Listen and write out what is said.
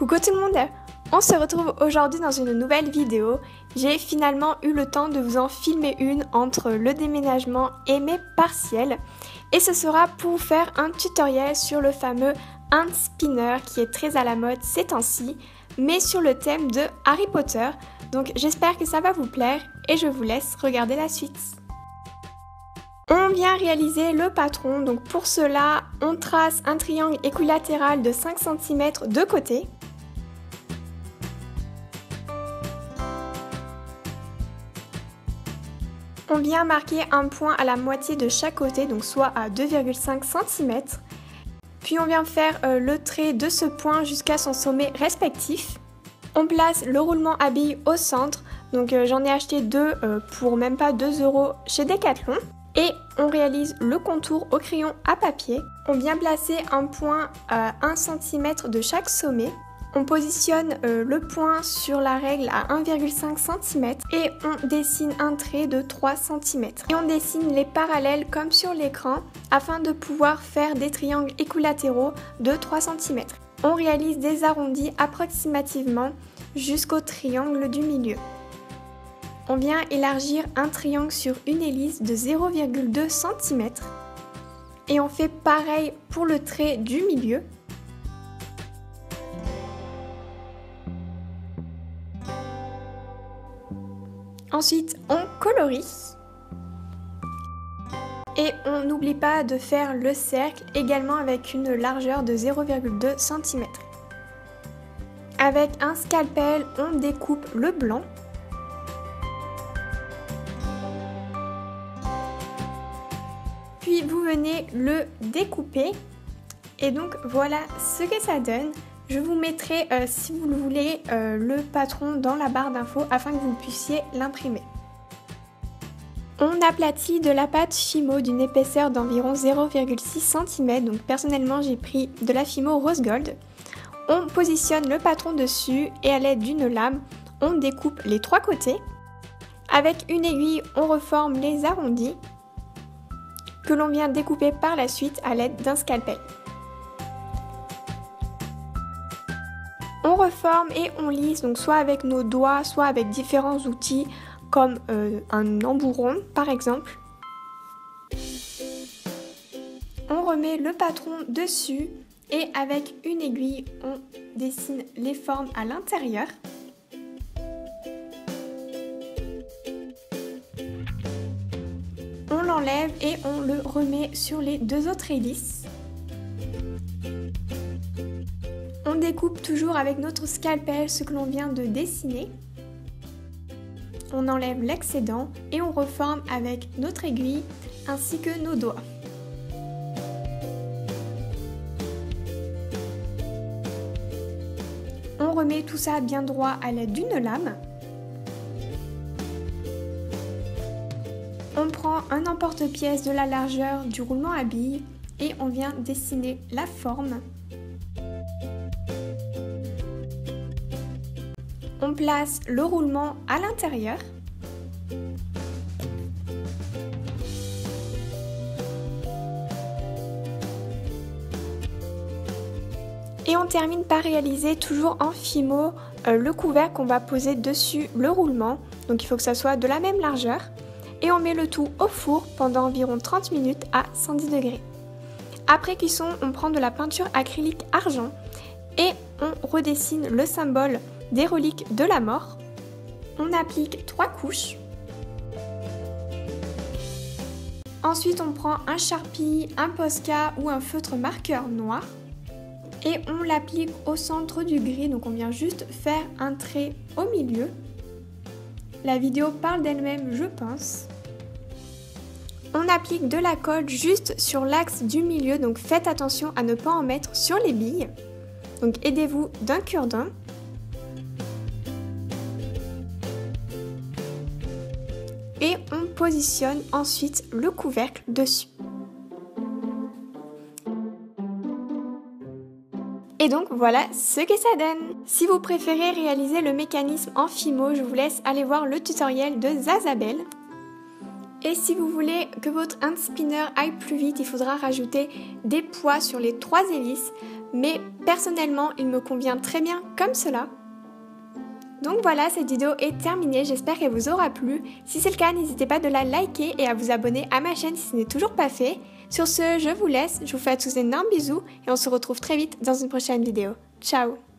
Coucou tout le monde, on se retrouve aujourd'hui dans une nouvelle vidéo. J'ai finalement eu le temps de vous en filmer une entre le déménagement et mes partiels. Et ce sera pour vous faire un tutoriel sur le fameux hand spinner qui est très à la mode ces temps-ci, mais sur le thème de Harry Potter. Donc j'espère que ça va vous plaire et je vous laisse regarder la suite. On vient réaliser le patron, donc pour cela on trace un triangle équilatéral de 5 cm de côté. On vient marquer un point à la moitié de chaque côté, donc soit à 2,5 cm. Puis on vient faire le trait de ce point jusqu'à son sommet respectif. On place le roulement à billes au centre, donc j'en ai acheté deux pour même pas 2 € chez Decathlon. Et on réalise le contour au crayon à papier. On vient placer un point à 1 cm de chaque sommet. On positionne le point sur la règle à 1,5 cm et on dessine un trait de 3 cm. Et on dessine les parallèles comme sur l'écran afin de pouvoir faire des triangles équilatéraux de 3 cm. On réalise des arrondis approximativement jusqu'au triangle du milieu. On vient élargir un triangle sur une hélice de 0,2 cm et on fait pareil pour le trait du milieu. Ensuite, on colorie et on n'oublie pas de faire le cercle également avec une largeur de 0,2 cm. Avec un scalpel, on découpe le blanc. Puis vous venez le découper et donc voilà ce que ça donne. Je vous mettrai, si vous le voulez, le patron dans la barre d'infos afin que vous puissiez l'imprimer. On aplatit de la pâte Fimo d'une épaisseur d'environ 0,6 cm, donc personnellement j'ai pris de la Fimo Rose Gold. On positionne le patron dessus et à l'aide d'une lame, on découpe les trois côtés. Avec une aiguille, on reforme les arrondis que l'on vient découper par la suite à l'aide d'un scalpel. On reforme et on lisse, donc soit avec nos doigts, soit avec différents outils comme un embouron par exemple. On remet le patron dessus et avec une aiguille, on dessine les formes à l'intérieur. On l'enlève et on le remet sur les deux autres hélices. On découpe toujours avec notre scalpel ce que l'on vient de dessiner. On enlève l'excédent et on reforme avec notre aiguille ainsi que nos doigts. On remet tout ça bien droit à l'aide d'une lame. On prend un emporte-pièce de la largeur du roulement à billes et on vient dessiner la forme. On place le roulement à l'intérieur. Et on termine par réaliser toujours en Fimo le couvercle qu'on va poser dessus le roulement. Donc il faut que ça soit de la même largeur. Et on met le tout au four pendant environ 30 minutes à 110 degrés. Après cuisson, on prend de la peinture acrylique argent et on redessine le symbole des reliques de la mort. On applique 3 couches. Ensuite, on prend un Sharpie, un Posca ou un feutre marqueur noir et on l'applique au centre du gris. Donc on vient juste faire un trait au milieu. La vidéo parle d'elle-même, je pense. On applique de la colle juste sur l'axe du milieu, donc faites attention à ne pas en mettre sur les billes. Donc aidez-vous d'un cure-dent. Et on positionne ensuite le couvercle dessus. Et donc voilà ce que ça donne. Si vous préférez réaliser le mécanisme en Fimo, je vous laisse aller voir le tutoriel de Zazabel. Et si vous voulez que votre hand spinner aille plus vite, il faudra rajouter des poids sur les 3 hélices. Mais personnellement, il me convient très bien comme cela. Donc voilà, cette vidéo est terminée, j'espère qu'elle vous aura plu. Si c'est le cas, n'hésitez pas de la liker et à vous abonner à ma chaîne si ce n'est toujours pas fait. Sur ce, je vous laisse, je vous fais à tous d'énormes bisous et on se retrouve très vite dans une prochaine vidéo. Ciao!